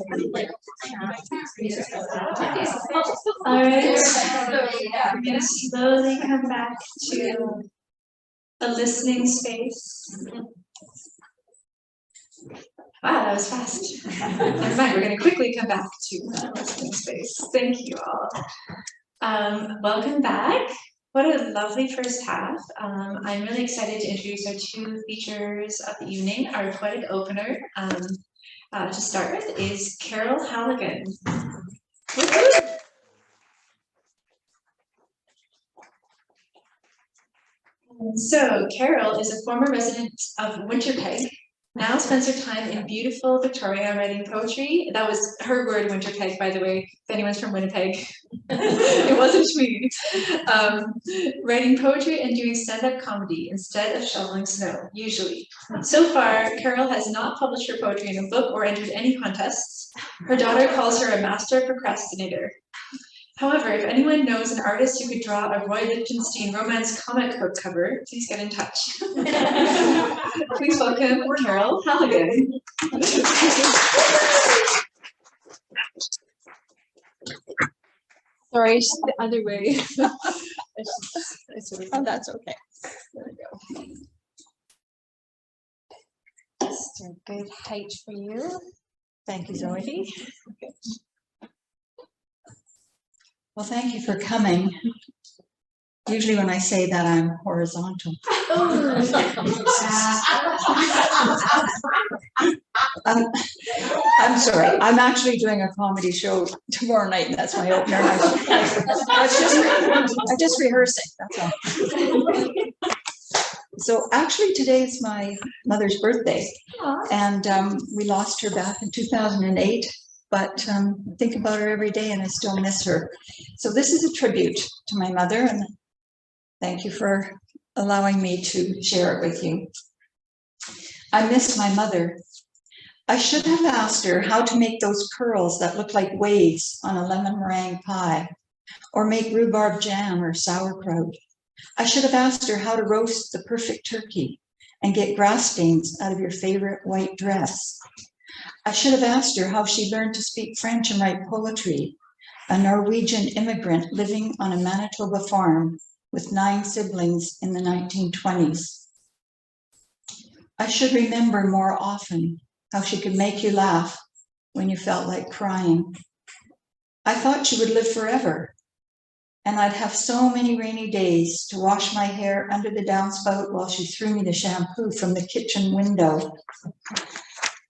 All right, so we're going to slowly come back to a listening space. Wow, that was fast. Never mind, we're going to quickly come back to listening space. Thank you all. Welcome back. What a lovely first half. I'm really excited to introduce our two features of the evening. Our poetic opener, to start with, is Carol Halligan. So Carol is a former resident of Winterpeg, now spends her time in beautiful Victoria writing poetry. That was her word, Winterpeg, by the way, if anyone's from Winnipeg. It wasn't me. Writing poetry and doing stand-up comedy instead of shoveling snow, usually. So far, Carol has not published her poetry in a book or entered any contests. Her daughter calls her a master procrastinator. However, if anyone knows an artist who could draw a Roy Lichtenstein romance comic book cover, please get in touch. Please welcome Carol Halligan. Sorry, the other way. Oh, that's okay. There we go. Just a good height for you. Thank you, Zoe. Well, thank you for coming. Usually when I say that, I'm horizontal. I'm sorry. I'm actually doing a comedy show tomorrow night, and that's my opener. I'm just rehearsing, that's all. So actually today is my mother's birthday, and we lost her back in 2008. But I think about her every day and I still miss her. So this is a tribute to my mother, and thank you for allowing me to share it with you. I miss my mother. I should have asked her how to make those curls that look like waves on a lemon meringue pie, or make rhubarb jam or sauerkraut. I should have asked her how to roast the perfect turkey and get grass stains out of your favorite white dress. I should have asked her how she learned to speak French and write poetry, a Norwegian immigrant living on a Manitoba farm with 9 siblings in the 1920s. I should remember more often how she could make you laugh when you felt like crying. I thought she would live forever, and I'd have so many rainy days to wash my hair under the downspout while she threw me the shampoo from the kitchen window.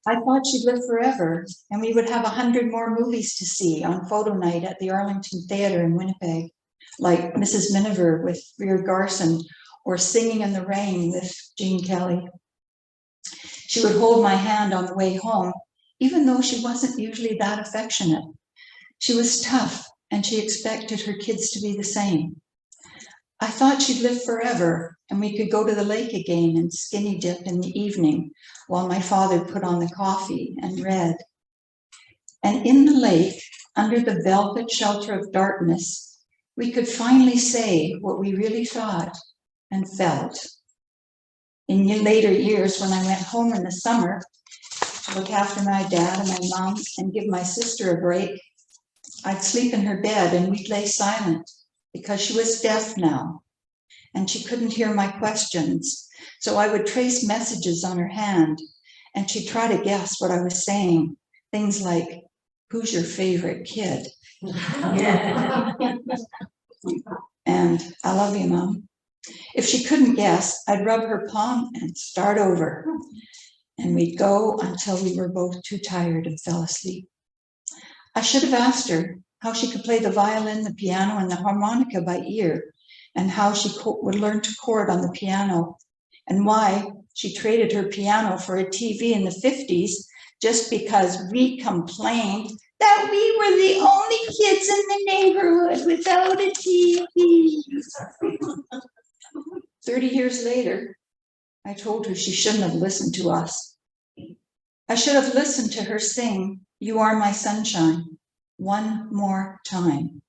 I thought she'd live forever, and we would have 100 more movies to see on photo night at the Arlington Theatre in Winnipeg, like Mrs. Miniver with Greer Garson or Singing in the Rain with Gene Kelly. She would hold my hand on the way home, even though she wasn't usually that affectionate. She was tough, and she expected her kids to be the same. I thought she'd live forever, and we could go to the lake again and skinny dip in the evening while my father put on the coffee and read. And in the lake, under the velvet shelter of darkness, we could finally say what we really thought and felt. In later years, when I went home in the summer to look after my dad and my mom and give my sister a break, I'd sleep in her bed and we'd lay silent because she was deaf now and she couldn't hear my questions. So I would trace messages on her hand and she'd try to guess what I was saying. Things like, who's your favorite kid? And I love you, Mom. If she couldn't guess, I'd rub her palm and start over. And we'd go until we were both too tired and fell asleep. I should have asked her how she could play the violin, the piano, and the harmonica by ear, and how she would learn to chord on the piano, and why she traded her piano for a TV in the 50s just because we complained that we were the only kids in the neighborhood without a TV. 30 years later, I told her she shouldn't have listened to us. I should have listened to her sing, "You Are My Sunshine," one more time,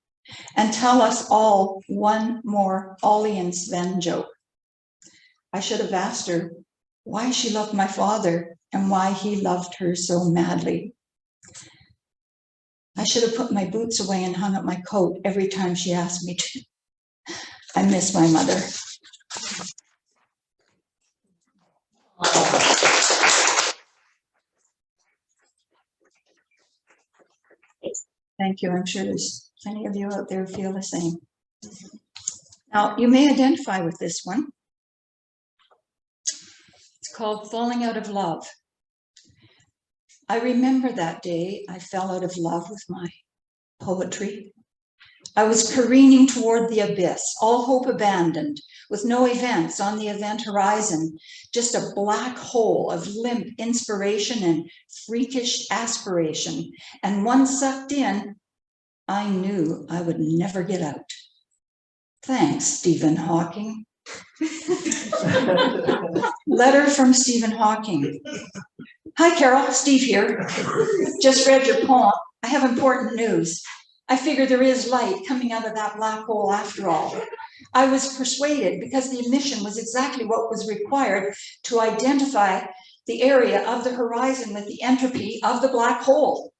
and tell us all one more Ollie and Sven joke. I should have asked her why she loved my father and why he loved her so madly. should have put my boots away and hung up my coat every time she asked me to. I miss my mother. Thank you. I'm sure there's plenty of you out there who feel the same. Now, you may identify with this one. It's called Falling Out of Love. I remember that day I fell out of love with my poetry. I was careening toward the abyss, all hope abandoned, with no events on the event horizon, just a black hole of limp inspiration and freakish aspiration. And once sucked in, I knew I would never get out. Thanks, Stephen Hawking. Letter from Stephen Hawking. Hi, Carol, Steve here. Just read your poem. I have important news. I figure there is light coming out of that black hole after all. I was persuaded because the emission was exactly what was required to identify the area of the horizon with the entropy of the black hole.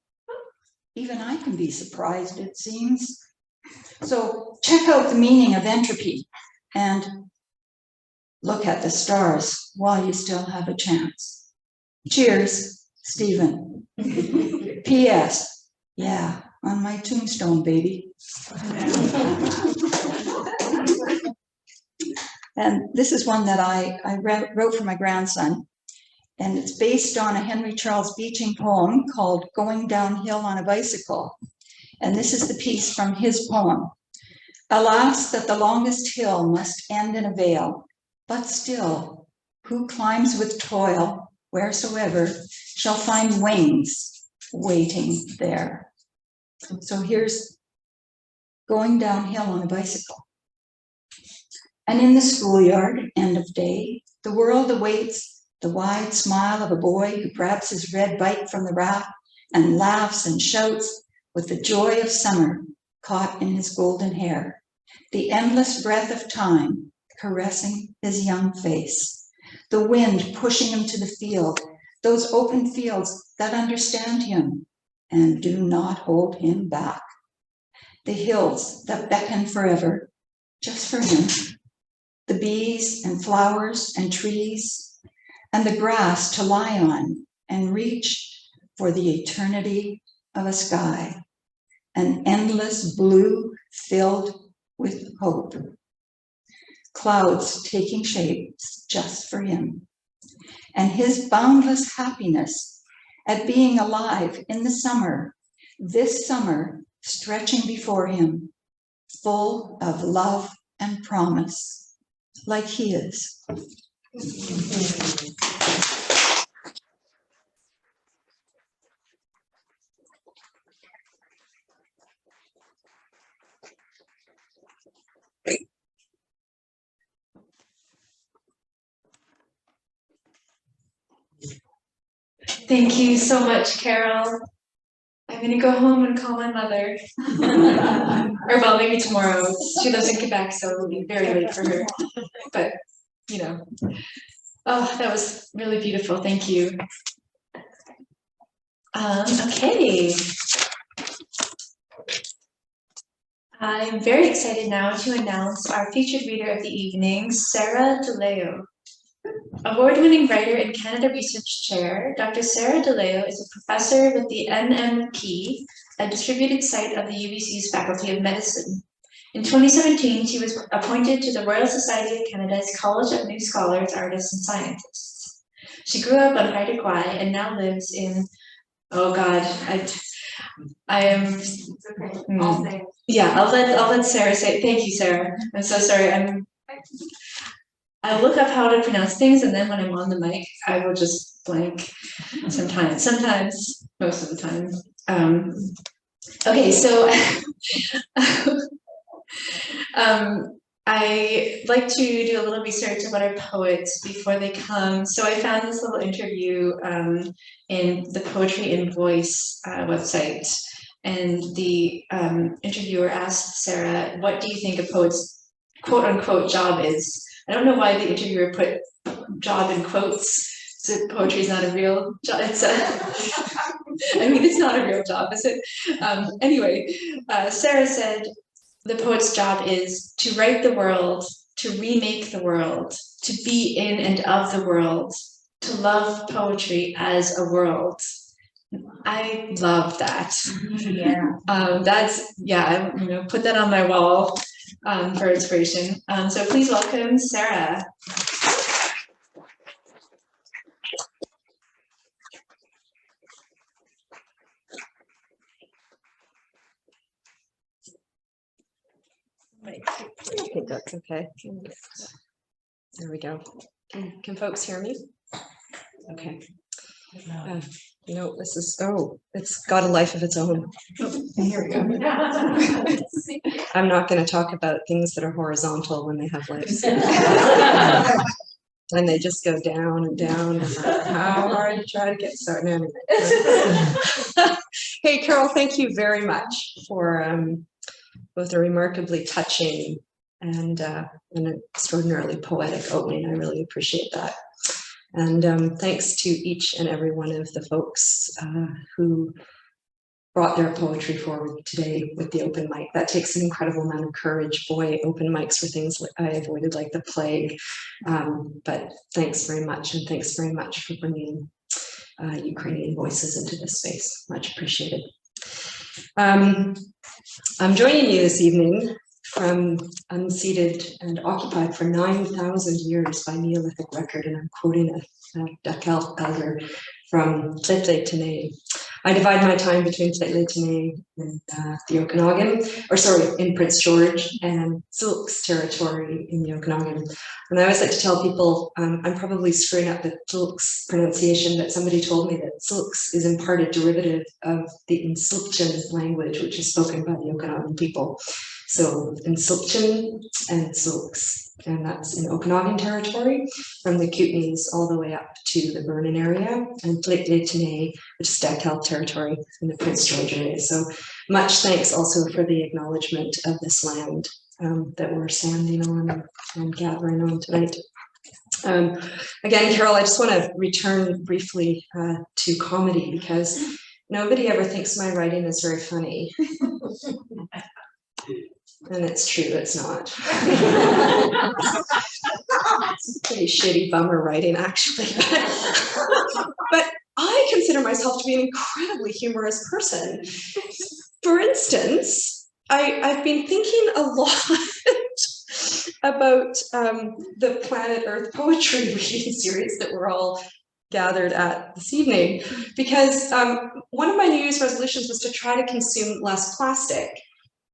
Even I can be surprised, it seems. So check out the meaning of entropy and look at the stars while you still have a chance. Cheers, Stephen. P.S. Yeah, on my tombstone, baby. And this is one that I wrote for my grandson. And it's based on a Henry Charles Beeching poem called Going Downhill on a Bicycle. And this is the piece from his poem. Alas, that the longest hill must end in a vale, but still, who climbs with toil wheresoever shall find wings waiting there. So here's going downhill on a bicycle. And in the schoolyard, end of day, the world awaits the wide smile of a boy who grabs his red bike from the rack and laughs and shouts with the joy of summer caught in his golden hair, the endless breath of time caressing his young face, the wind pushing him to the field, those open fields that understand him and do not hold him back, the hills that beckon forever just for him, the bees and flowers and trees, and the grass to lie on and reach for the eternity of a sky, an endless blue filled with hope, clouds taking shapes just for him, and his boundless happiness at being alive in the summer, this summer stretching before him, full of love and promise, like he is. Thank you so much, Carol. I'm gonna go home and call my mother. Or well, maybe tomorrow. She lives in Quebec, so it'll be very late for her. But, you know. Oh, that was really beautiful. Thank you. Okay. I'm very excited now to announce our featured reader of the evening, Sarah DeLeo. Award-winning writer and Canada Research Chair, Dr. Sarah DeLeo is a professor with the NMP, a distributed site of the UBC's Faculty of Medicine. In 2017, she was appointed to the Royal Society of Canada's College of New Scholars, Artists, and Scientists. She grew up on Haida Gwaii and now lives in, oh God, I am, okay. Yeah, I'll let Sarah say, thank you, Sarah. I'm so sorry, I look up how to pronounce things, and then when I'm on the mic, I will just blank sometimes, most of the time. Okay, so I like to do a little research about our poets before they come. So I found this little interview in the Poetry in Voice website. And the interviewer asked Sarah, what do you think a poet's quote unquote job is? I don't know why the interviewer put job in quotes. So poetry is not a real job. It's I mean, it's not a real job, is it? Anyway, Sarah said, the poet's job is to write the world, to remake the world, to be in and of the world, to love poetry as a world. I love that. Yeah. That's, yeah, put that on my wall for inspiration. So please welcome Sarah. I think that's okay. There we go. Can folks hear me? Okay. This is, it's got a life of its own. Here we go. I'm not going to talk about things that are horizontal when they have lives. And they just go down and down. How hard to try to get started anyway. Hey, Carol, thank you very much for both a remarkably touching and an extraordinarily poetic opening. I really appreciate that. And thanks to each and every one of the folks who brought their poetry forward today with the open mic. That takes an incredible amount of courage. Boy, open mics were things I avoided like the plague. But thanks very much, and thanks very much for bringing Ukrainian voices into this space. Much appreciated. I'm joining you this evening from unceded and occupied for 9,000 years by Neolithic record, and I'm quoting a Dakelh elder from Lheidli T'enneh. I divide my time between Lheidli T'enneh and the Okanagan, in Prince George, and Syilx Territory in the Okanagan. And I always like to tell people, I'm probably screwing up the Syilx pronunciation, but somebody told me that Syilx is in part a derivative of the Insulchan language, which is spoken by the Okanagan people. So Insulchan and Syilx, and that's in Okanagan territory, from the Kootenays all the way up to the Vernon area, and Lheidli T'enneh, which is Dakelh territory in the Prince George area. So much thanks also for the acknowledgement of this land that we're standing on and gathering on tonight. Again, Carol, I just want to return briefly to comedy, because nobody ever thinks my writing is very funny. And it's true, it's not. It's pretty shitty bummer writing, actually. But I consider myself to be an incredibly humorous person. For instance, I've been thinking a lot about the Planet Earth poetry reading series that we're all gathered at this evening, because one of my New Year's resolutions was to try to consume less plastic.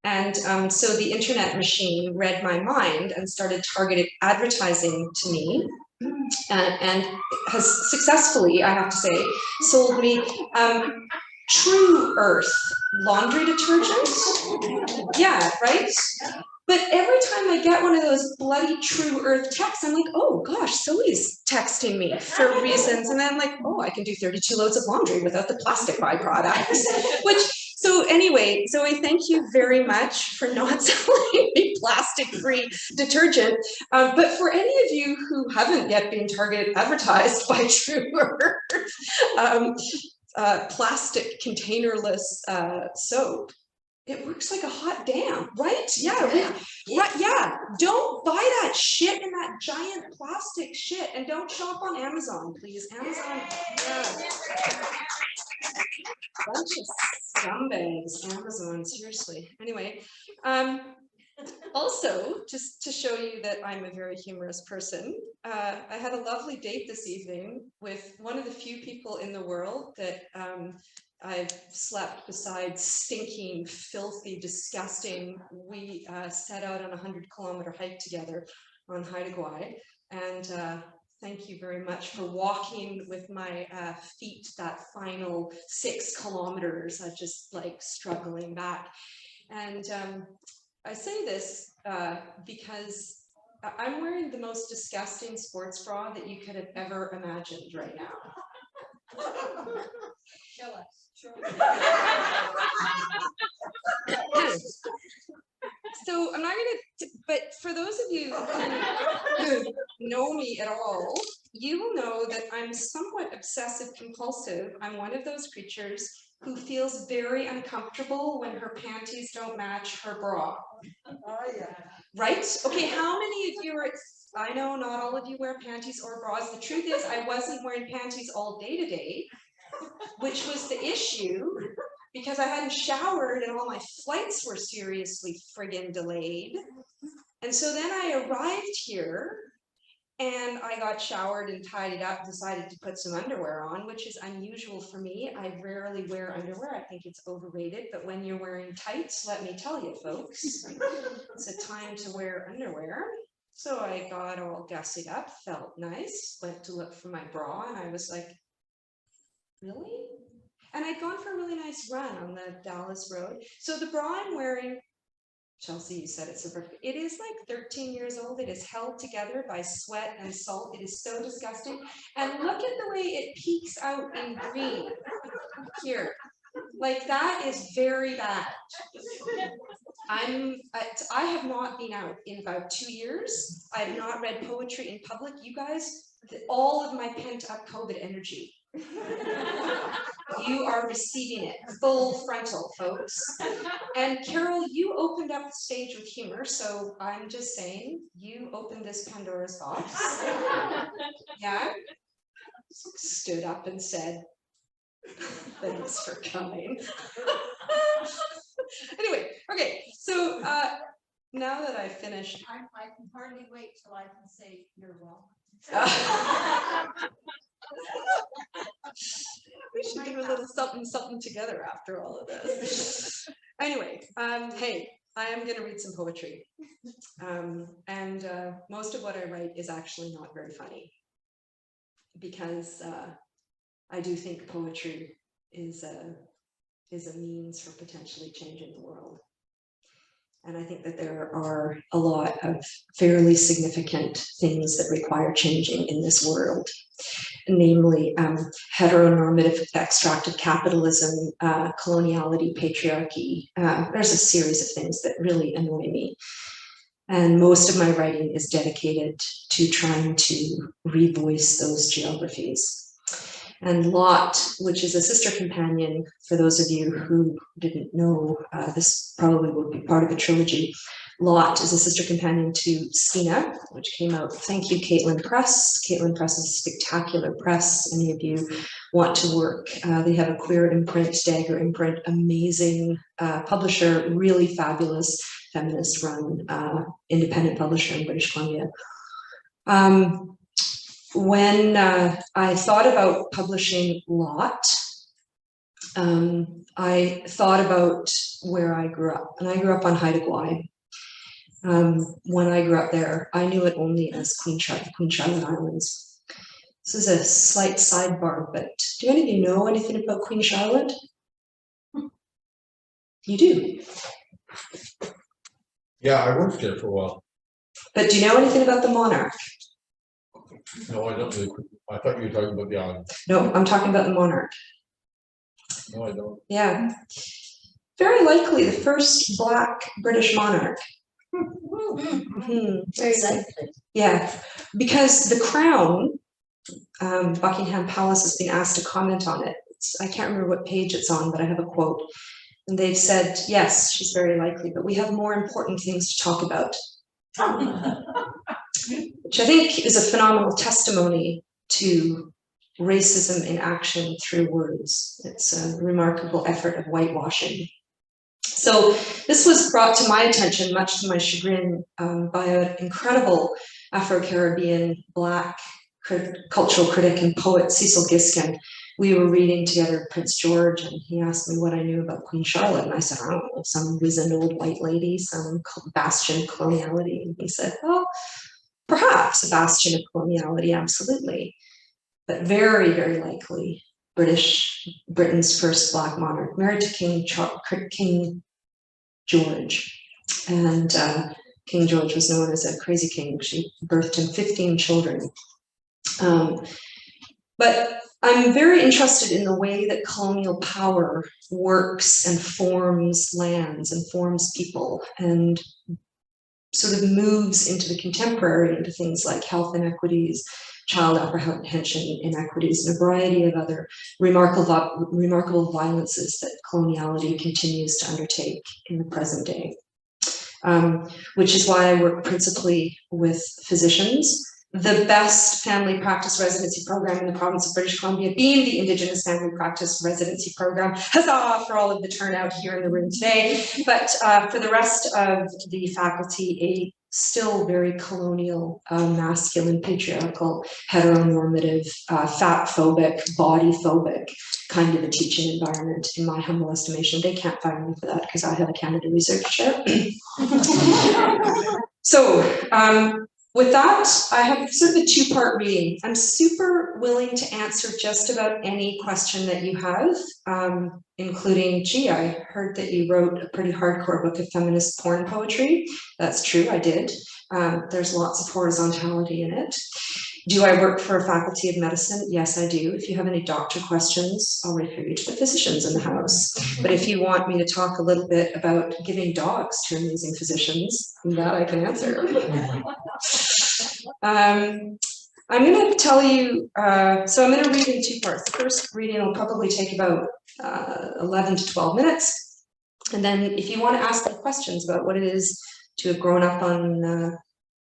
And so the internet machine read my mind and started targeted advertising to me, and has successfully, I have to say, sold me True Earth laundry detergent. Yeah, right? But every time I get one of those bloody True Earth texts, I'm like, oh gosh, somebody's texting me for reasons. And then I'm like, oh, I can do 32 loads of laundry without the plastic byproducts. So anyway, Zoe, thank you very much for not selling me plastic-free detergent. But for any of you who haven't yet been targeted advertised by True Earth, plastic containerless soap, it works like a hot damn, right? Yeah, right, yeah. Don't buy that shit in that giant plastic shit, and don't shop on Amazon, please. Amazon, yeah. Bunch of scumbags, Amazon, seriously. Anyway, also, just to show you that I'm a very humorous person, I had a lovely date this evening with one of the few people in the world that I've slept beside stinking, filthy, disgusting. We set out on a 100-kilometer hike together on Haida Gwaii, and thank you very much for walking with my feet that final 6 kilometers, just like struggling back. And I say this because I'm wearing the most disgusting sports bra that you could have ever imagined right now. Show us. So I'm not going to, but for those of you who know me at all, you will know that I'm somewhat obsessive compulsive. I'm one of those creatures who feels very uncomfortable when her panties don't match her bra. Oh, yeah. Right? Okay, how many of you are, I know not all of you wear panties or bras. The truth is I wasn't wearing panties all day today, which was the issue because I hadn't showered and all my flights were seriously friggin' delayed. And so then I arrived here and I got showered and tidied up, decided to put some underwear on, which is unusual for me. I rarely wear underwear. I think it's overrated, but when you're wearing tights, let me tell you folks, it's a time to wear underwear. So I got all gussied up, felt nice, went to look for my bra and I was like, really? And I'd gone for a really nice run on the Dallas Road. So the bra I'm wearing, Chelsea, you said it's a perfect. It is like 13 years old. It is held together by sweat and salt. It is so disgusting. And look at the way it peeks out in green here. Like that is very bad. I have not been out in about 2 years. I have not read poetry in public. You guys, all of my pent up COVID energy. You are receiving it full frontal, folks. And Carol, you opened up the stage with humor, so I'm just saying, you opened this Pandora's box. Yeah. Stood up and said, thanks for coming. Anyway, okay, so now that I've finished. I can hardly wait till I can say you're welcome. We should do a little something together after all of this. Anyway, hey, I am going to read some poetry. And most of what I write is actually not very funny because I do think poetry is a means for potentially changing the world. And I think that there are a lot of fairly significant things that require changing in this world, namely heteronormative extractive capitalism, coloniality, patriarchy. There's a series of things that really annoy me. And most of my writing is dedicated to trying to revoice those geographies. And Lot, which is a sister companion, for those of you who didn't know, this probably will be part of a trilogy. Lot is a sister companion to Skeena, which came out, thank you, Caitlin Press. Caitlin Press is a spectacular press. Any of you want to work, they have a queer imprint, Dagger imprint, amazing publisher, really fabulous feminist run independent publisher in British Columbia. When I thought about publishing Lot, I thought about where I grew up, and I grew up on Haida Gwaii. When I grew up there, I knew it only as Queen Charlotte Islands. This is a slight sidebar, but do any of you know anything about Queen Charlotte? You do? Yeah, I worked there for a while. But do you know anything about the monarch? No, I don't really. I thought you were talking about the island. No, I'm talking about the monarch. No, I don't. Yeah. Very likely the first Black British monarch. Very likely. Yeah, because the crown, Buckingham Palace has been asked to comment on it. I can't remember what page it's on, but I have a quote. And they've said, yes, she's very likely, but we have more important things to talk about. Which I think is a phenomenal testimony to racism in action through words. It's a remarkable effort of whitewashing. So this was brought to my attention, much to my chagrin, by an incredible Afro-Caribbean Black cultural critic and poet, Cecil Giskin. We were reading together Prince George, and he asked me what I knew about Queen Charlotte, and I said, I don't know, some wizened old white lady, some bastion of coloniality. And he said, well, perhaps a bastion of coloniality, absolutely, but very, very likely Britain's first Black monarch, married to King George. And King George was known as a crazy king. She birthed him 15 children. But I'm very interested in the way that colonial power works and forms lands and forms people and sort of moves into the contemporary, into things like health inequities, child apprehension inequities, and a variety of other remarkable violences that coloniality continues to undertake in the present day. Which is why I work principally with physicians. The best family practice residency program in the province of British Columbia being the Indigenous Family Practice Residency Program. Huzzah for all of the turnout here in the room today. But for the rest of the faculty, a still very colonial, masculine, patriarchal, heteronormative, fat-phobic, body-phobic kind of a teaching environment, in my humble estimation. They can't fire me for that because I have a Canada research chair. So, with that, I have sort of a two-part reading. I'm super willing to answer just about any question that you have, including, gee, I heard that you wrote a pretty hardcore book of feminist porn poetry. That's true, I did. There's lots of horizontality in it. Do I work for a faculty of medicine? Yes, I do. If you have any doctor questions, I'll refer you to the physicians in the house. But if you want me to talk a little bit about giving dogs to amazing physicians, that I can answer. I'm going to tell you, so I'm going to read in two parts. The first reading will probably take about 11 to 12 minutes. And then if you want to ask me questions about what it is to have grown up on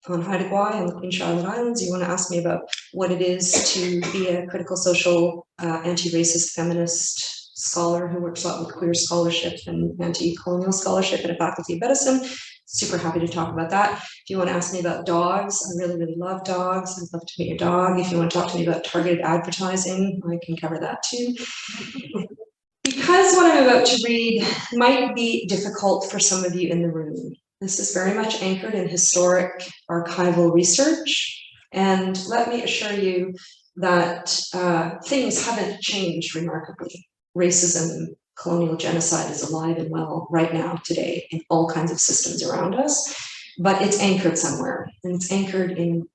Haida Gwaii and the Queen Charlotte Islands, you want to ask me about what it is to be a critical social, anti-racist feminist scholar who works a lot with queer scholarship and anti-colonial scholarship in a faculty of medicine. Super happy to talk about that. If you want to ask me about dogs, I really, really love dogs. I'd love to meet your dog. If you want to talk to me about targeted advertising, I can cover that too. Because what I'm about to read might be difficult for some of you in the room. This is very much anchored in historic archival research. And let me assure you that things haven't changed remarkably. Racism, colonial genocide is alive and well right now, today, in all kinds of systems around us. But it's anchored somewhere, and it's anchored in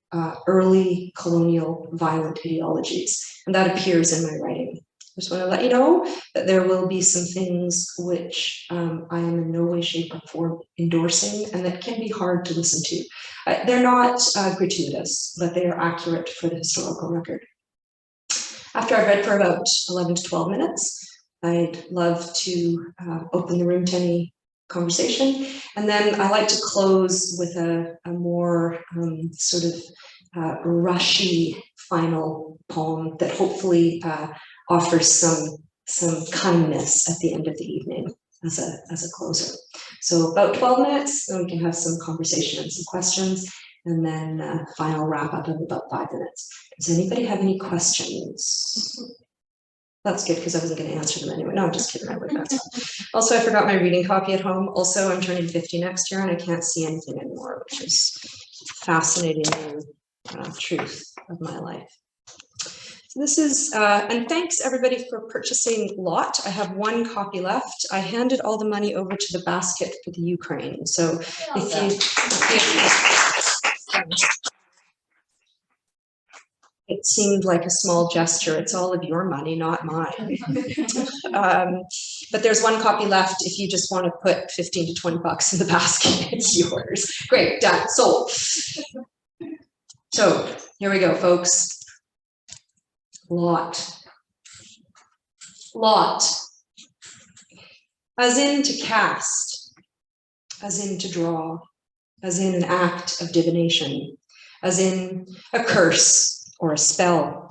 early colonial violent ideologies. And that appears in my writing. I just want to let you know that there will be some things which I am in no way, shape, or form endorsing, and that can be hard to listen to. They're not gratuitous, but they are accurate for the historical record. After I've read for about 11 to 12 minutes, I'd love to open the room to any conversation. And then I like to close with a more sort of rushy final poem that hopefully offers some kindness at the end of the evening as a closer. So about 12 minutes, then we can have some conversation and some questions, and then final wrap up of about 5 minutes. Does anybody have any questions? That's good, because I wasn't going to answer them anyway. No, I'm just kidding. I would have. Also, I forgot my reading copy at home. Also, I'm turning 50 next year, and I can't see anything anymore, which is fascinating truth of my life. So this is, and thanks everybody for purchasing lot. I have one copy left. I handed all the money over to the basket for the Ukraine. So it seemed like a small gesture. It's all of your money, not mine. But there's one copy left. If you just want to put 15 to 20 bucks in the basket, it's yours. Great, done, sold. So here we go, folks. Lot. As in to cast, as in to draw, as in an act of divination, as in a curse or a spell,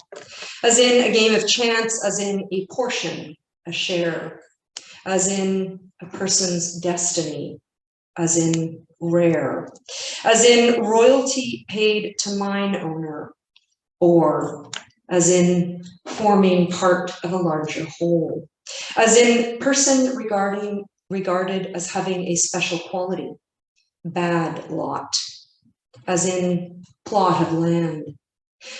as in a game of chance, as in a portion, a share, as in a person's destiny, as in rare, as in royalty paid to mine owner, or as in forming part of a larger whole, as in person regarded as having a special quality, bad lot, as in plot of land,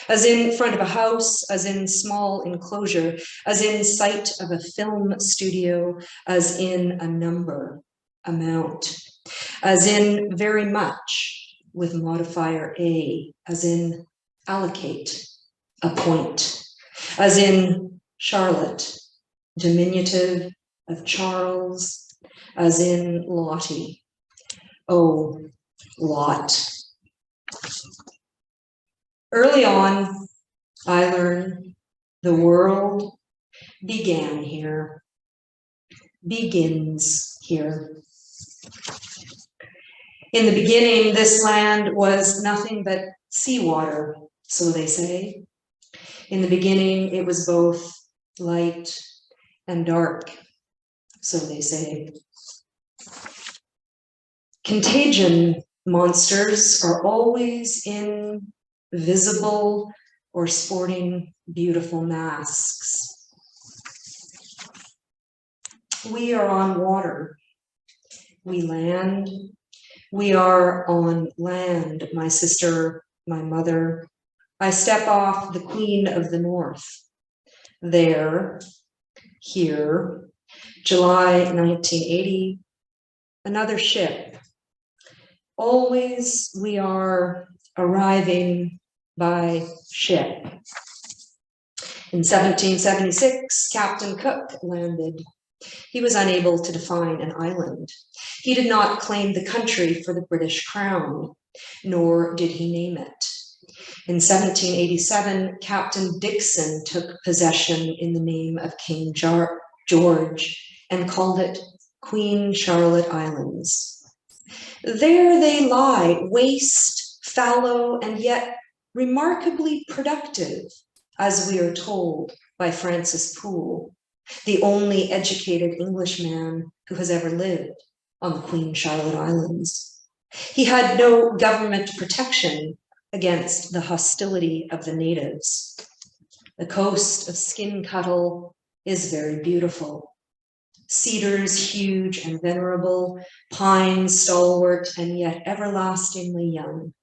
as in front of a house, as in small enclosure, as in sight of a film studio, as in a number, amount, as in very much with modifier A, as in allocate, appoint, as in Charlotte, diminutive of Charles, as in Lottie, oh, Lot. Early on, I learn the world began here, begins here. In the beginning, this land was nothing but seawater, so they say. In the beginning, it was both light and dark, so they say. Contagion monsters are always invisible or sporting beautiful masks. We are on water. We land. We are on land, my sister, my mother. I step off the Queen of the North. There, here, July 1980, another ship. Always we are arriving by ship. In 1776, Captain Cook landed. He was unable to define an island. He did not claim the country for the British Crown, nor did he name it. In 1787, Captain Dixon took possession in the name of King George and called it Queen Charlotte Islands. There they lie, waste, fallow, and yet remarkably productive, as we are told by Francis Poole, the only educated Englishman who has ever lived on the Queen Charlotte Islands. He had no government protection against the hostility of the natives. The coast of Skin-Cuttle is very beautiful. Cedars huge and venerable, pines stalwart and yet everlastingly young.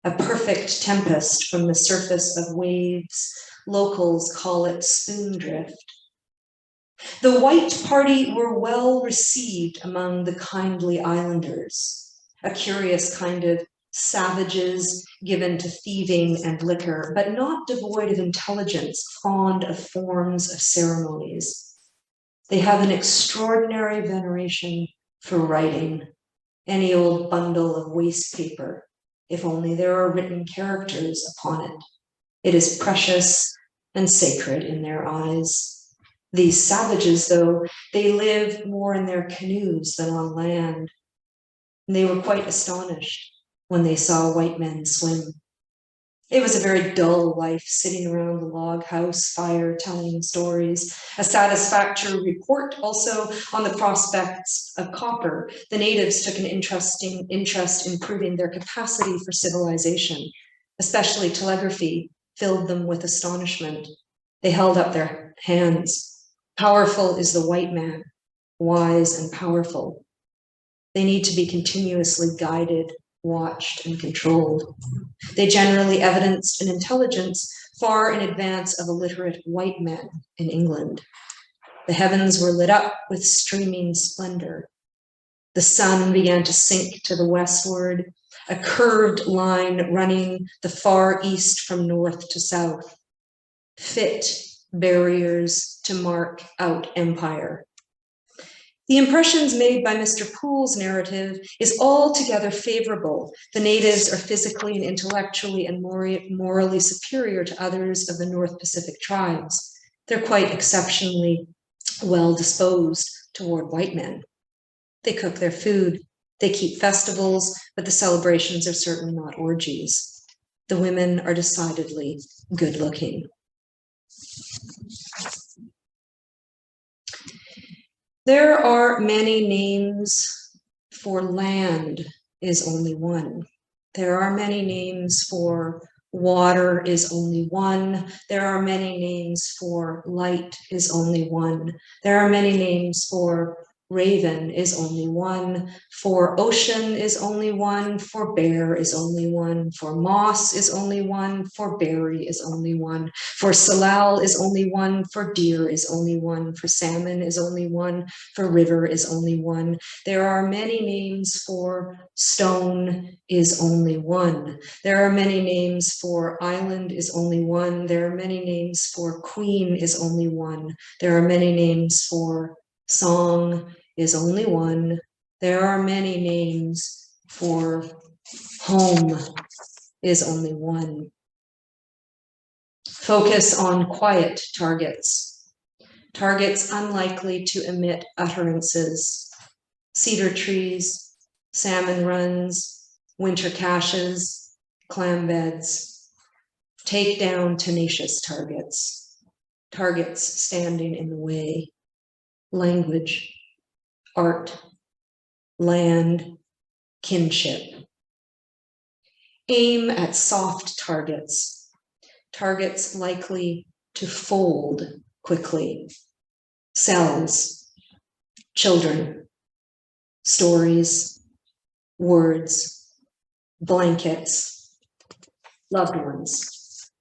A perfect tempest from the surface of waves, locals call it spoondrift. The white party were well received among the kindly islanders, a curious kind of savages given to thieving and liquor, but not devoid of intelligence, fond of forms of ceremonies. They have an extraordinary veneration for writing, any old bundle of waste paper, if only there are written characters upon it. It is precious and sacred in their eyes. These savages, though, they live more in their canoes than on land. And they were quite astonished when they saw white men swim. It was a very dull life, sitting around the log house fire, telling stories. A satisfactory report also on the prospects of copper. The natives took an interest in proving their capacity for civilization, especially telegraphy filled them with astonishment. They held up their hands. Powerful is the white man, wise and powerful. They need to be continuously guided, watched, and controlled. They generally evidenced an intelligence far in advance of illiterate white men in England. The heavens were lit up with streaming splendor. The sun began to sink to the westward, a curved line running the far east from north to south, fit barriers to mark out empire. The impressions made by Mr. Poole's narrative is altogether favorable. The natives are physically and intellectually and morally superior to others of the North Pacific tribes. They're quite exceptionally well disposed toward white men. They cook their food, they keep festivals, but the celebrations are certainly not orgies. The women are decidedly good looking. There are many names for land is only one. There are many names for water is only one. There are many names for light is only one. There are many names for raven is only one, for ocean is only one, for bear is only one, for moss is only one, for berry is only one, for salal is only one, for deer is only one, for salmon is only one, for river is only one. There are many names for stone is only one. There are many names for island is only one. There are many names for queen is only one. There are many names for song is only one. There are many names for home is only one. Focus on quiet targets, targets unlikely to emit utterances, cedar trees, salmon runs, winter caches, clam beds. Take down tenacious targets, targets standing in the way, language, art, land, kinship. Aim at soft targets, targets likely to fold quickly. Cells, children, stories, words, blankets, loved ones.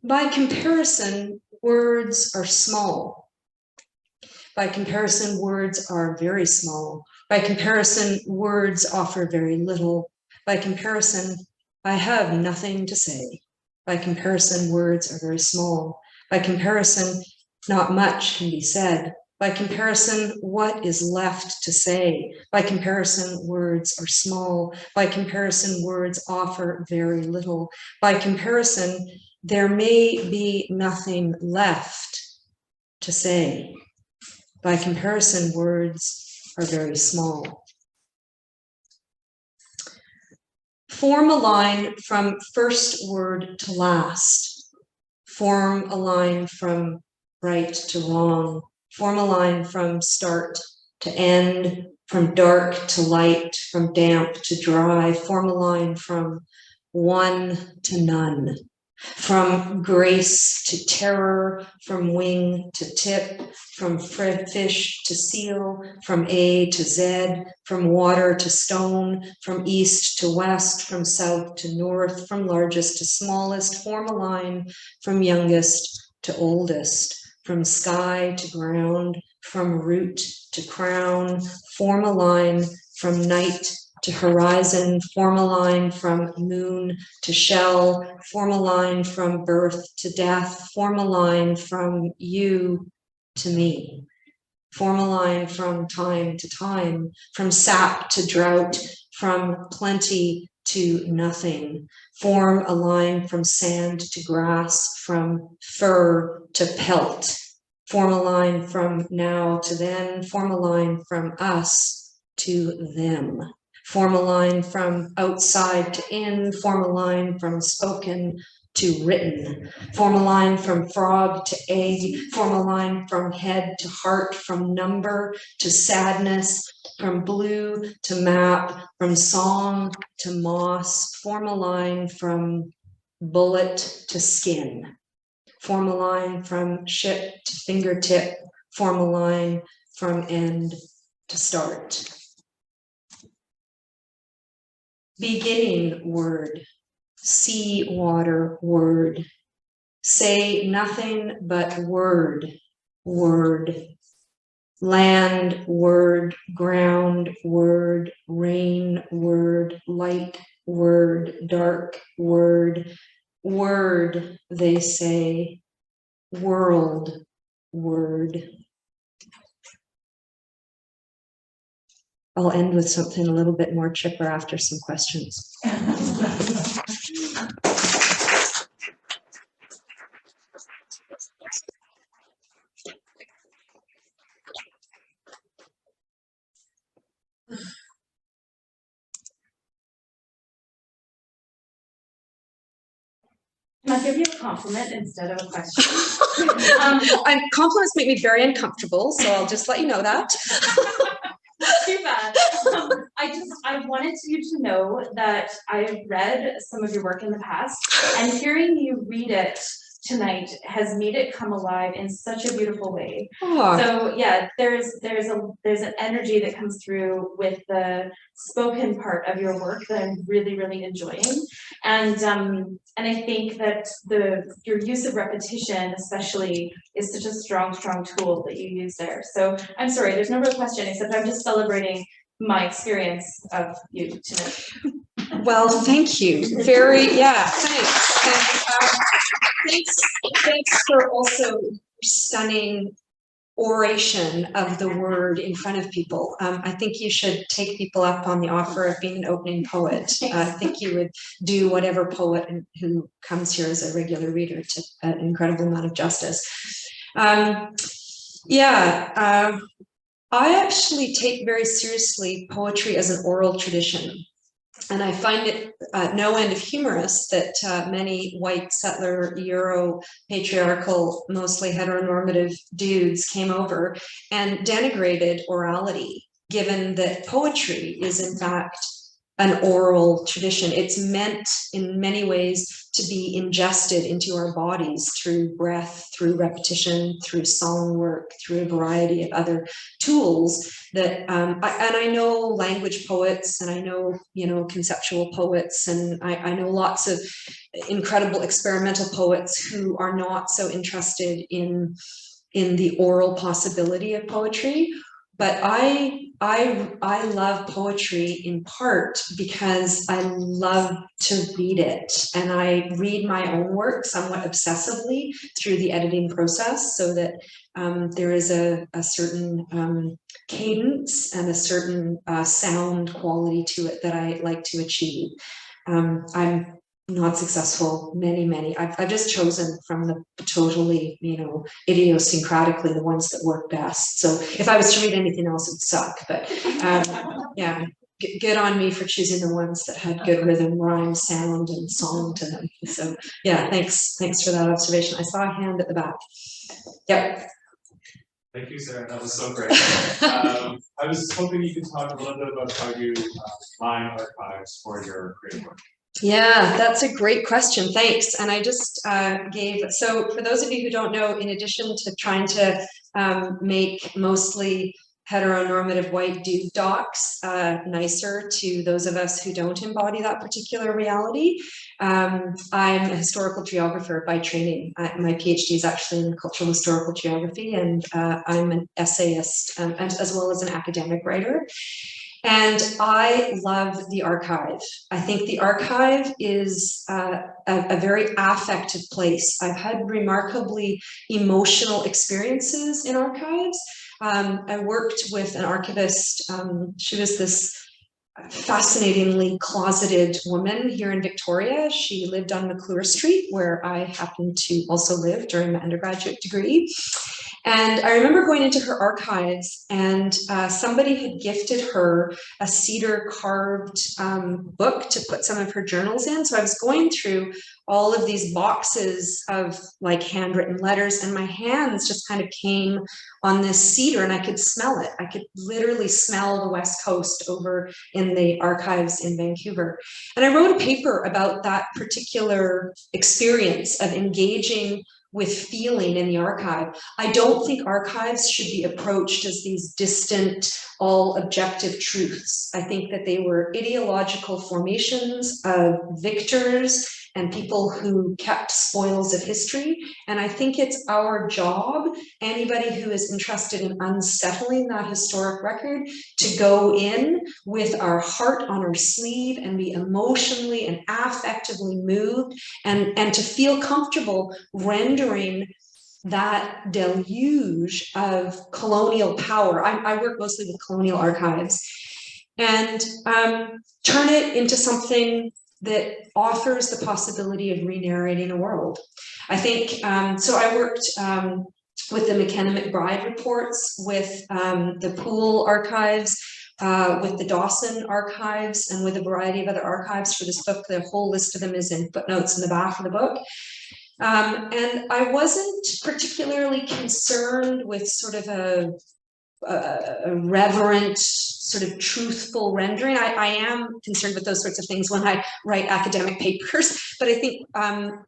By comparison, words are small. By comparison, words are very small. By comparison, words offer very little. By comparison, I have nothing to say. By comparison, words are very small. By comparison, not much can be said. By comparison, what is left to say? By comparison, words are small. By comparison, words offer very little. By comparison, there may be nothing left to say. By comparison, words are very small. Form a line from first word to last. Form a line from right to wrong. Form a line from start to end, from dark to light, from damp to dry. Form a line from one to none. From grace to terror, from wing to tip, from fish to seal, from A to Z, from water to stone, from east to west, from south to north, from largest to smallest. Form a line from youngest to oldest, from sky to ground, from root to crown. Form a line from night to horizon. Form a line from moon to shell. Form a line from birth to death. Form a line from you to me. Form a line from time to time, from sap to drought, from plenty to nothing. Form a line from sand to grass, from fur to pelt. Form a line from now to then. Form a line from us to them. Form a line from outside to in. Form a line from spoken to written. Form a line from frog to egg. Form a line from head to heart, from number to sadness, from blue to map, from song to moss. Form a line from bullet to skin. Form a line from ship to fingertip. Form a line from end to start. Beginning word, sea water word. Say nothing but word, word. Land word, ground word, rain word, light word, dark word. Word, they say, world word. I'll end with something a little bit more chipper after some questions. Can I give you a compliment instead of a question? Compliments make me very uncomfortable, so I'll just let you know that. Too bad. I wanted you to know that I've read some of your work in the past, and hearing you read it tonight has made it come alive in such a beautiful way. Oh. So yeah, there's an energy that comes through with the spoken part of your work that I'm really, really enjoying. And I think that your use of repetition especially is such a strong tool that you use there. So I'm sorry, there's no real question, except I'm just celebrating my experience of you tonight. Well, thank you. Thanks. Thanks for also stunning oration of the word in front of people. I think you should take people up on the offer of being an opening poet. I think you would do whatever poet who comes here as a regular reader to an incredible amount of justice. I actually take very seriously poetry as an oral tradition. And I find it no end of humorous that many white settler, Euro, patriarchal, mostly heteronormative dudes came over and denigrated orality, given that poetry is in fact an oral tradition. It's meant in many ways to be ingested into our bodies through breath, through repetition, through song work, through a variety of other tools that, and I know language poets, and I know, conceptual poets, and I know lots of incredible experimental poets who are not so interested in the oral possibility of poetry. But I love poetry in part because I love to read it, and I read my own work somewhat obsessively through the editing process, so that there is a certain cadence and a certain sound quality to it that I like to achieve. I'm not successful, many. I've just chosen from the totally, idiosyncratically the ones that work best. So if I was to read anything else, it would suck. But yeah, good on me for choosing the ones that had good rhythm, rhyme, sound, and song to them. So yeah, thanks for that observation. I saw a hand at the back. Yep. Thank you, Sarah. That was so great. I was hoping you could talk a little bit about how you mine archives for your creative work. Yeah, that's a great question. Thanks. And I just so for those of you who don't know, in addition to trying to make mostly heteronormative white dude docs nicer to those of us who don't embody that particular reality, I'm a historical geographer by training. My PhD is actually in cultural historical geography, and I'm an essayist as well as an academic writer. And I love the archive. I think the archive is a very affective place. I've had remarkably emotional experiences in archives. I worked with an archivist. She was this fascinatingly closeted woman here in Victoria. She lived on McClure Street, where I happened to also live during my undergraduate degree. And I remember going into her archives, and somebody had gifted her a cedar carved book to put some of her journals in. So I was going through all of these boxes of like handwritten letters, and my hands just kind of came on this cedar, and I could smell it. I could literally smell the West Coast over in the archives in Vancouver. And I wrote a paper about that particular experience of engaging with feeling in the archive. I don't think archives should be approached as these distant, all objective truths. I think that they were ideological formations of victors and people who kept spoils of history. And I think it's our job, anybody who is interested in unsettling that historic record, to go in with our heart on our sleeve and be emotionally and affectively moved, and to feel comfortable rendering that deluge of colonial power. I work mostly with colonial archives, and turn it into something that offers the possibility of re-narrating a world. I think, so I worked with the McKenna McBride reports, with the Pool archives, with the Dawson archives, and with a variety of other archives for this book. The whole list of them is in footnotes in the back of the book. And I wasn't particularly concerned with sort of a reverent, sort of truthful rendering. I am concerned with those sorts of things when I write academic papers, but I think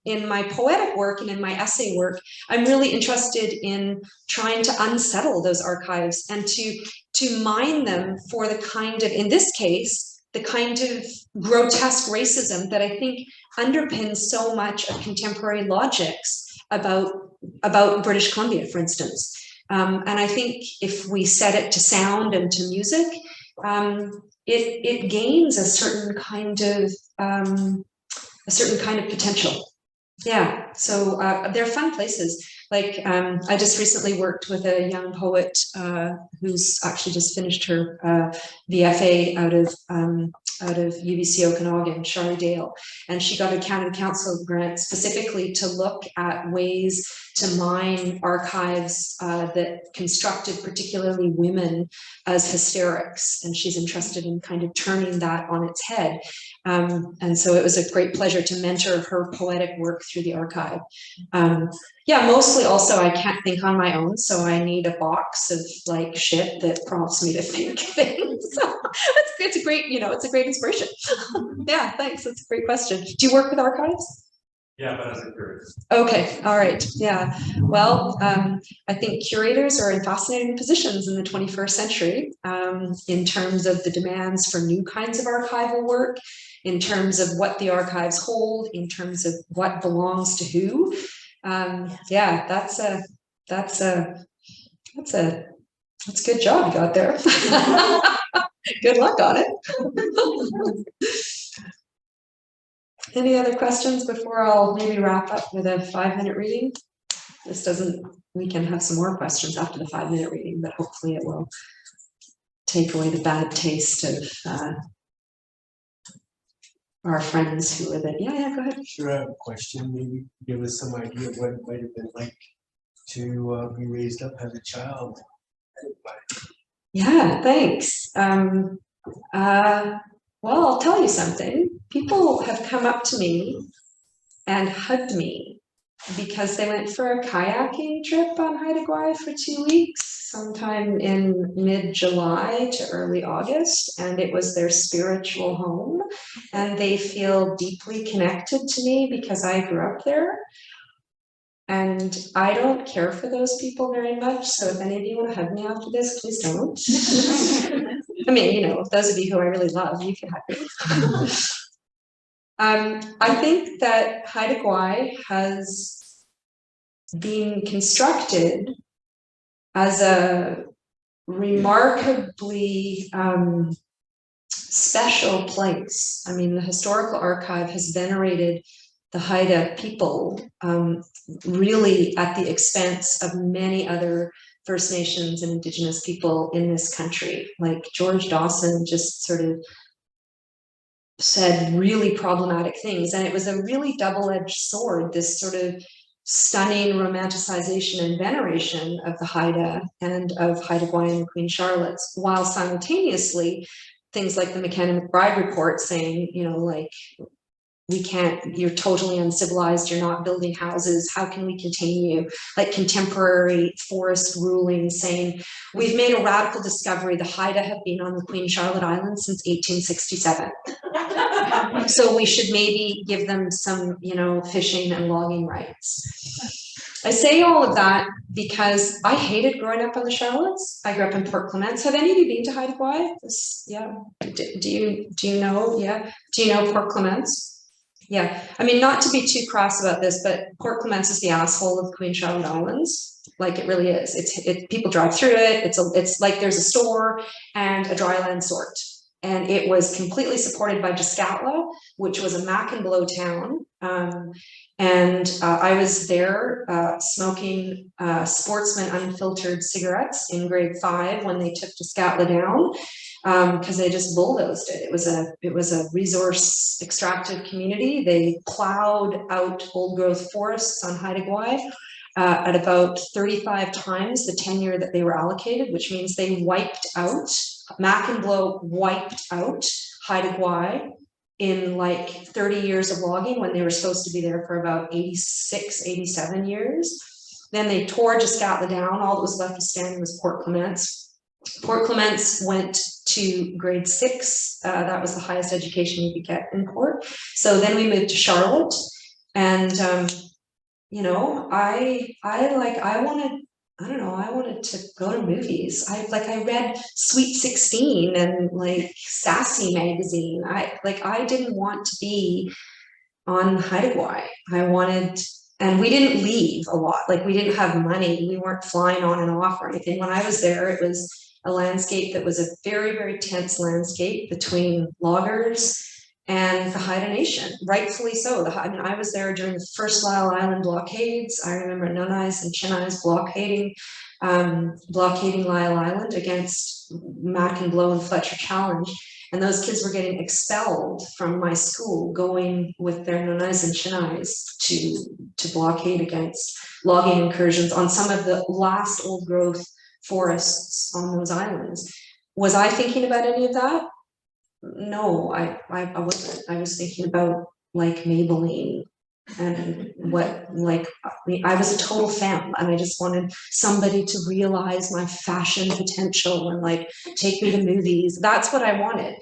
in my poetic work and in my essay work, I'm really interested in trying to unsettle those archives and to mine them for the kind of, in this case, the kind of grotesque racism that I think underpins so much of contemporary logics about British Columbia, for instance. And I think if we set it to sound and to music, it gains a certain kind of potential. Yeah, so they're fun places. Like, I just recently worked with a young poet who's actually just finished her VFA out of UBC Okanagan, Shari Dale, and she got a Canada Council grant specifically to look at ways to mine archives that constructed particularly women as hysterics, and she's interested in kind of turning that on its head. And so it was a great pleasure to mentor her poetic work through the archive. Yeah, mostly also I can't think on my own, so I need a box of like shit that prompts me to think things. So it's a great, it's a great inspiration. Yeah, thanks. That's a great question. Do you work with archives? Yeah, but as a curator. Okay, all right, yeah. Well, I think curators are in fascinating positions in the 21st century in terms of the demands for new kinds of archival work, in terms of what the archives hold, in terms of what belongs to who. Yeah, that's a good job you got there. Good luck on it. Any other questions before I'll maybe wrap up with a 5-minute reading? We can have some more questions after the 5-minute reading, but hopefully it will take away the bad taste of our friends who are yeah, go ahead. Sure, I have a question. Maybe give us some idea of what it might have been like to be raised up as a child. Yeah, thanks. Well, I'll tell you something. People have come up to me and hugged me because they went for a kayaking trip on Haida Gwaii for 2 weeks, sometime in mid-July to early August, and it was their spiritual home, and they feel deeply connected to me because I grew up there. And I don't care for those people very much, so if any of you want to hug me after this, please don't. I mean, those of you who I really love, you can hug me. I think that Haida Gwaii has been constructed as a remarkably special place. I mean, the historical archive has venerated the Haida people really at the expense of many other First Nations and Indigenous people in this country. Like George Dawson just sort of said really problematic things, and it was a really double-edged sword, this sort of stunning romanticization and veneration of the Haida and of Haida Gwaii and the Queen Charlottes, while simultaneously things like the McKenna-McBride report saying, like, we can't, you're totally uncivilized, you're not building houses, how can we contain you? Like contemporary forest rulings saying, we've made a radical discovery, the Haida have been on the Queen Charlotte Island since 1867. So we should maybe give them some, fishing and logging rights. I say all of that because I hated growing up on the Charlottes. I grew up in Port Clements. Have any of you been to Haida Gwaii? Yeah. Do you know? Yeah. Do you know Port Clements? Yeah, I mean, not to be too crass about this, but Port Clements is the asshole of Queen Charlotte Islands. Like it really is. People drive through it. It's like there's a store and a dryland sort. And it was completely supported by Dakelh, which was a Mac and Blow town. I was there smoking sportsman unfiltered cigarettes in grade 5 when they took Dakelh down. Because they just bulldozed it. It was a resource extractive community. They plowed out old growth forests on Haida Gwaii at about 35 times the tenure that they were allocated, which means they wiped out, Mac and Blow wiped out Haida Gwaii in like 30 years of logging when they were supposed to be there for about 86, 87 years. Then they tore Dakelh down. All that was left standing was Port Clements. Port Clements went to grade 6. That was the highest education you could get in Port. So then we moved to Charlotte, and I wanted to go to movies. I read Sweet 16 and like Sassy magazine. I didn't want to be on Haida Gwaii. And we didn't leave a lot. Like we didn't have money. We weren't flying on and off or anything. When I was there, it was a landscape that was a very, very tense landscape between loggers and the Haida Nation, rightfully so. I mean, I was there during the first Lisle Island blockades. I remember Nunais and Chinais blockading Lisle Island against Mac and Blow and Fletcher Challenge. And those kids were getting expelled from my school, going with their Nunais and Chinais to blockade against logging incursions on some of the last old growth forests on those islands. Was I thinking about any of that? No, I wasn't. I was thinking about like Maybelline and what, like, I was a total fan, and I just wanted somebody to realize my fashion potential and like take me to movies. That's what I wanted.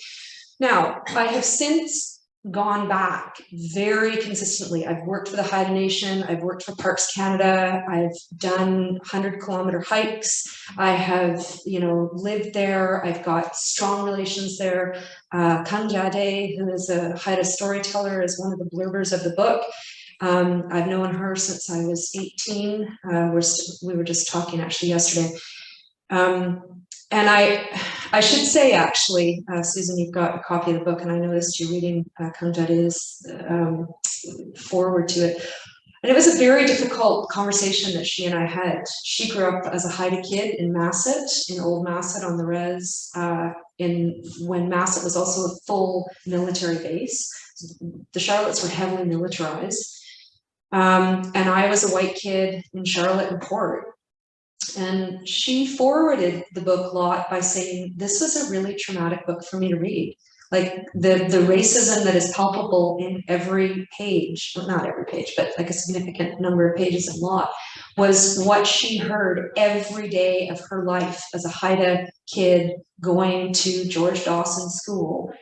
Now, I have since gone back very consistently. I've worked for the Haida Nation, I've worked for Parks Canada, I've done 100-kilometer hikes, I have, you know, lived there, I've got strong relations there. Kanjade, who is a Haida storyteller, is one of the blurbers of the book. I've known her since I was 18. We were just talking actually yesterday. And I should say, actually, Susan, you've got a copy of the book, and I noticed you reading Kanjade's forward to it. And it was a very difficult conversation that she and I had. She grew up as a Haida kid in Masset, in Old Masset on the res, when Masset was also a full military base. The Charlottes were heavily militarized. And I was a white kid in Charlotte and Port. And she forwarded the book lot by saying, this was a really traumatic book for me to read. Like the racism that is palpable in every page, well, not every page, but like a significant number of pages in lot, was what she heard every day of her life as a Haida kid going to George Dawson School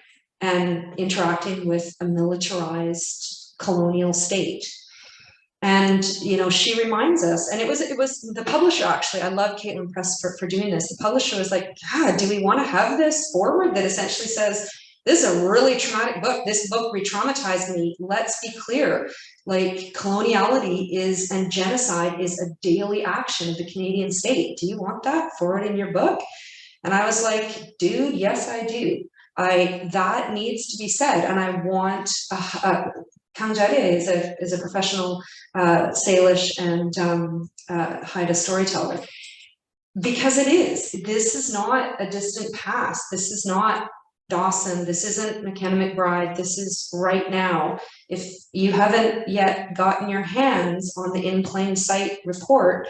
and interacting with a militarized colonial state. And, you know, she reminds us, and it was the publisher, actually, I love Caitlin Press for doing this. The publisher was like, God, do we want to have this forward that essentially says, this is a really traumatic book. This book re-traumatized me. Let's be clear. Like, coloniality is, and genocide is a daily action of the Canadian state. Do you want that forward in your book? And I was like, dude, yes, I do. That needs to be said. And I want Kanjade is a professional Salish and Haida storyteller, because this is not a distant past. This is not Dawson. This isn't McKenna McBride. This is right now. If you haven't yet gotten your hands on the In Plain Sight report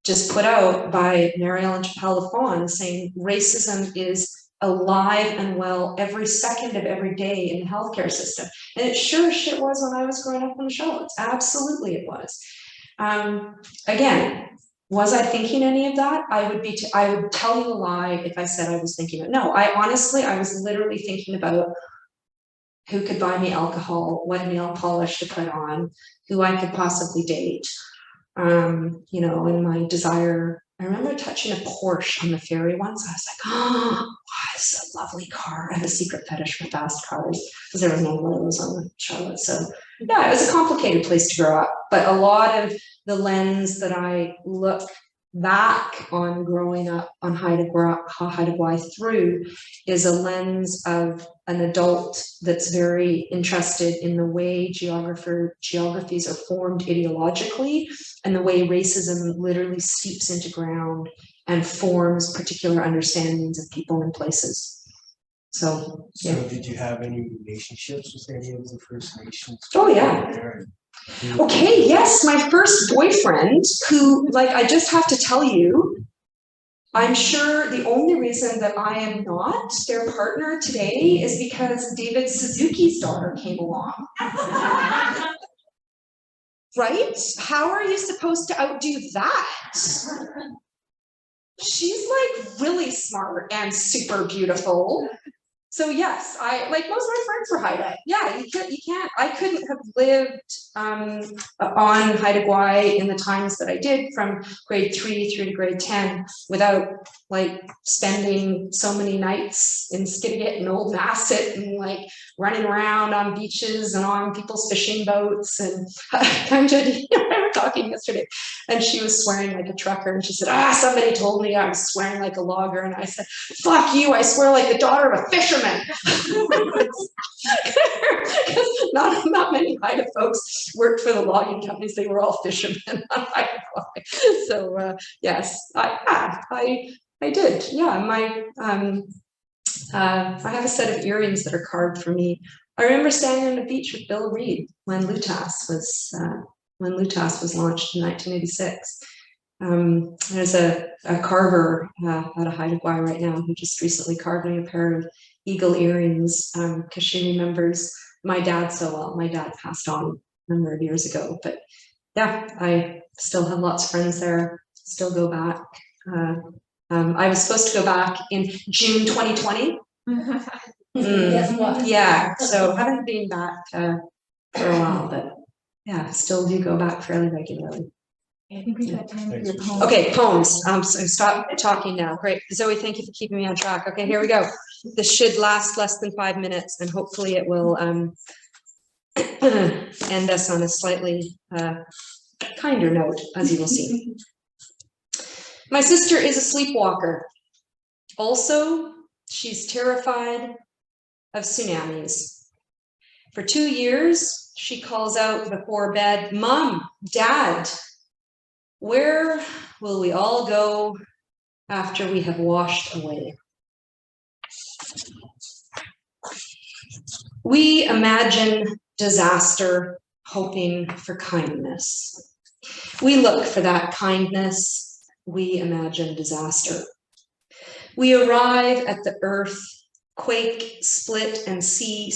just put out by Mary Ellen Chappelle Lafon saying racism is alive and well every second of every day in the healthcare system. And it sure as shit was when I was growing up in the Charlottes. Absolutely it was. Again, was I thinking any of that? I would tell you a lie if I said I was thinking it. No, I was literally thinking about who could buy me alcohol, what nail polish to put on, who I could possibly date. You know, and my desire. I remember touching a Porsche on the ferry once. I was like, oh, it's a lovely car. I have a secret fetish for fast cars because there was no one of those on the Charlotte. So yeah, it was a complicated place to grow up. But a lot of the lens that I look back on growing up on Haida Gwaii through is a lens of an adult that's very interested in the way geographies are formed ideologically and the way racism literally seeps into ground and forms particular understandings of people and places. So, yeah. So did you have any relationships with any of the First Nations? Oh, yeah. Okay, yes, my first boyfriend, who, like, I just have to tell you, I'm sure the only reason that I am not their partner today is because David Suzuki's daughter came along. Right? How are you supposed to outdo that? She's like really smart and super beautiful. So yes, I like most of my friends were Haida. Yeah, you can't. I couldn't have lived on Haida Gwaii in the times that I did from grade 3 through to grade 10 without like spending so many nights in Skidegate and Old Masset and like running around on beaches and on people's fishing boats and talking yesterday, and she was swearing like a trucker, and she said, somebody told me I was swearing like a logger, and I said, fuck you, I swear like the daughter of a fisherman. Not many Haida folks worked for the logging companies, they were all fishermen on Haida Gwaii. So yes, I did, yeah. I have a set of earrings that are carved for me. I remember standing on the beach with Bill Reed when LUTAS was launched in 1986. There's a carver out of Haida Gwaii right now who just recently carved me a pair of eagle earrings because she remembers my dad so well. My dad passed on a number of years ago, but yeah, I still have lots of friends there, still go back. I was supposed to go back in June 2020. Yeah, so haven't been back for a while, but yeah, still do go back fairly regularly. I think we've got time for your poem. Okay, poems. So stop talking now. Great. Zoe, thank you for keeping me on track. Okay, here we go. This should last less than 5 minutes, and hopefully it will end us on a slightly kinder note, as you will see. My sister is a sleepwalker. Also, she's terrified of tsunamis. For 2 years, she calls out before bed, Mom, Dad, where will we all go after we have washed away? We imagine disaster, hoping for kindness. We look for that kindness. We imagine disaster. We arrive at the earth, quake, split, and see,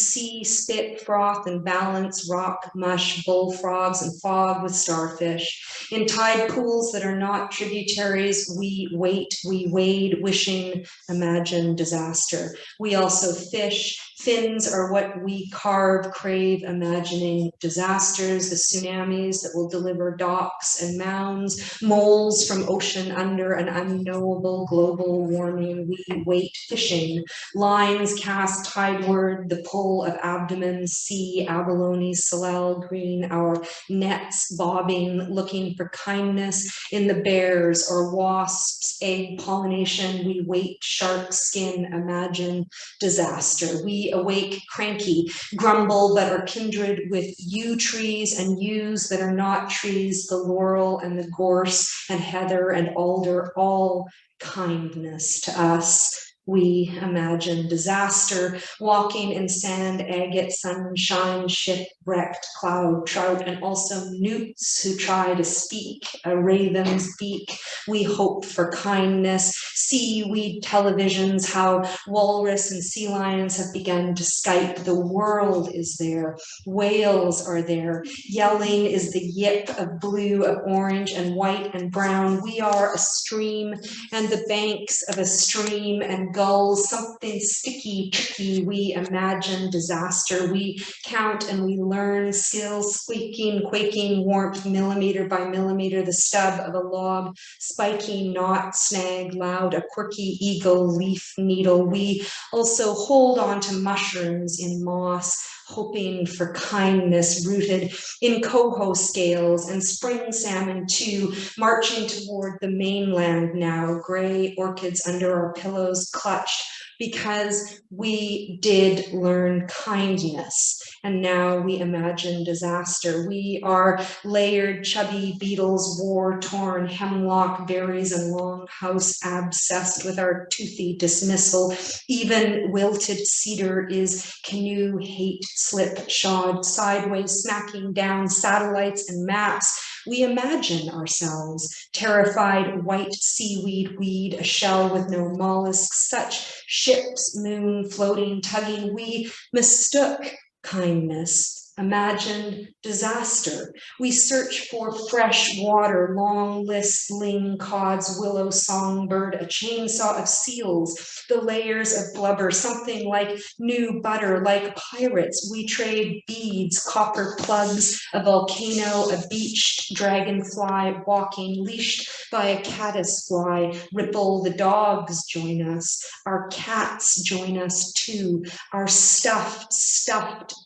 spit, froth, and balance, rock, mush, bullfrogs, and fog with starfish. In tide pools that are not tributaries, we wait, we wade, wishing, imagine disaster. We also fish. Fins are what we carve, crave, imagining disasters, the tsunamis that will deliver docks and mounds, moles from ocean under an unknowable global warming. We wait, fishing. Lines cast tideward, the pull of abdomen, sea, abalone, salal, green, our nets bobbing, looking for kindness in the bears or wasps, egg pollination. We wait, shark skin, imagine disaster. We awake, cranky, grumble but are kindred with yew trees and yews that are not trees, the laurel and the gorse and heather and alder, all kindness to us. We imagine disaster, walking in sand, agate, sunshine, shipwrecked, cloud, trout, and also newts who try to speak, a raven's beak. We hope for kindness, seaweed televisions, how walrus and sea lions have begun to Skype. The world is there, whales are there, yelling is the yip of blue, of orange and white and brown. We are a stream and the banks of a stream and gulls, something sticky, tricky. We imagine disaster. We count and we learn skills, squeaking, quaking, warmth, millimeter by millimeter, the stub of a log, spiky, knot, snag, loud, a quirky eagle, leaf, needle. We also hold on to mushrooms in moss, hoping for kindness, rooted in coho scales and spring salmon too, marching toward the mainland now, gray orchids under our pillows clutched, because we did learn kindness, and now we imagine disaster. We are layered, chubby beetles, war-torn hemlock berries and longhouse abscessed with our toothy dismissal. Even wilted cedar is canoe, hate, slip, shod, sideways, smacking down satellites and maps. We imagine ourselves, terrified white seaweed weed, a shell with no mollusks, such ships, moon, floating, tugging. We mistook kindness, imagined disaster. We search for fresh water, long lists, ling, cods, willow, songbird, a chainsaw of seals, the layers of blubber, something like new butter, like pirates. We trade beads, copper plugs, a volcano, a beached dragonfly walking, leashed by a caddisfly. Ripple, the dogs join us. Our cats join us too. Our stuffed,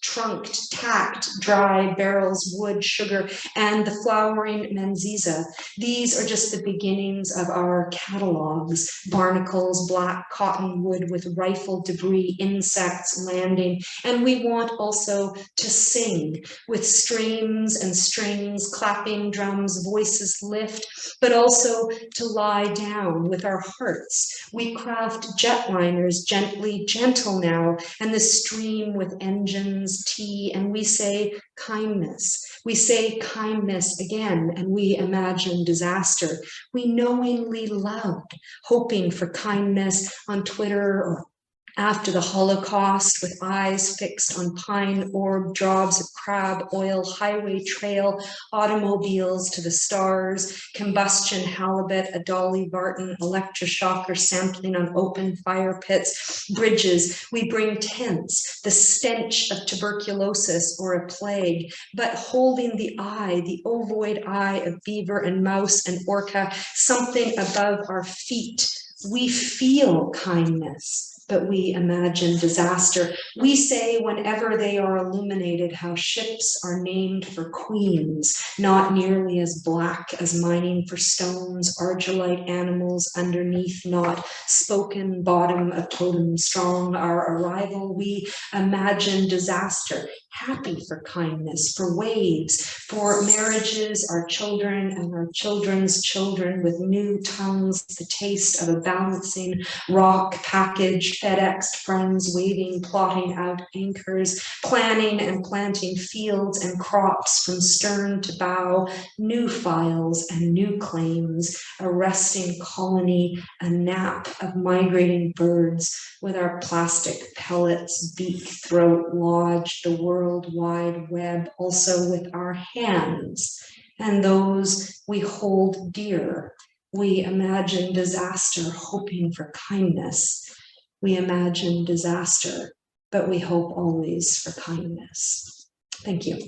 trunked, tacked, packed dry barrels, wood, sugar, and the flowering Menziza. These are just the beginnings of our catalogs: barnacles, black cottonwood with rifle debris, insects landing. And we want also to sing with streams and strings, clapping drums, voices lift, but also to lie down with our hearts. We craft jetliners gently, gentle now, and the stream with engines, tea, and we say kindness. We say kindness again, and we imagine disaster. We knowingly loved, hoping for kindness on Twitter or after the Holocaust, with eyes fixed on pine orb, jobs of crab oil, highway trail, automobiles to the stars, combustion halibut, a Dolly Vartan electroshocker sampling on open fire pits, bridges. We bring tents, the stench of tuberculosis or a plague, but holding the eye, the ovoid eye of beaver and mouse and orca, something above our feet. We feel kindness, but we imagine disaster. We say whenever they are illuminated how ships are named for queens, not nearly as black as mining for stones, argillite animals underneath, not spoken bottom of totem strong. Our arrival, we imagine disaster, happy for kindness, for waves, for marriages, our children and our children's children with new tongues, the taste of a balancing rock package, FedEx friends waving, plotting out anchors, planning and planting fields and crops from stern to bow, new files and new claims, a resting colony, a nap of migrating birds with our plastic pellets, beak, throat, lodge, the World Wide Web, also with our hands, and those we hold dear. We imagine disaster, hoping for kindness. We imagine disaster, but we hope always for kindness. Thank you.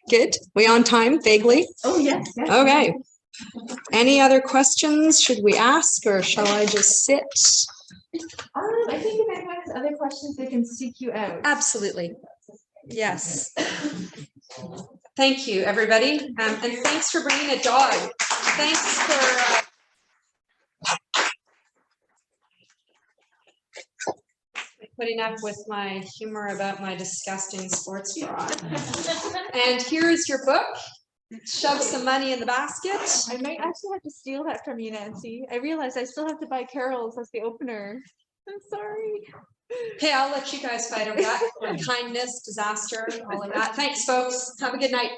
Good. We on time, vaguely? Oh, yes. Okay. Any other questions should we ask, or shall I just sit? I think if anyone has other questions, they can seek you out. Absolutely. Yes. Thank you, everybody. And thanks for bringing a dog. Thanks for putting up with my humor about my disgusting sports bra. And here is your book. Shove some money in the basket. I might actually have to steal that from you, Nancy. I realized I still have to buy Carol's as the opener. I'm sorry. Okay, I'll let you guys fight over that. Kindness, disaster, all of that. Thanks, folks. Have a good night.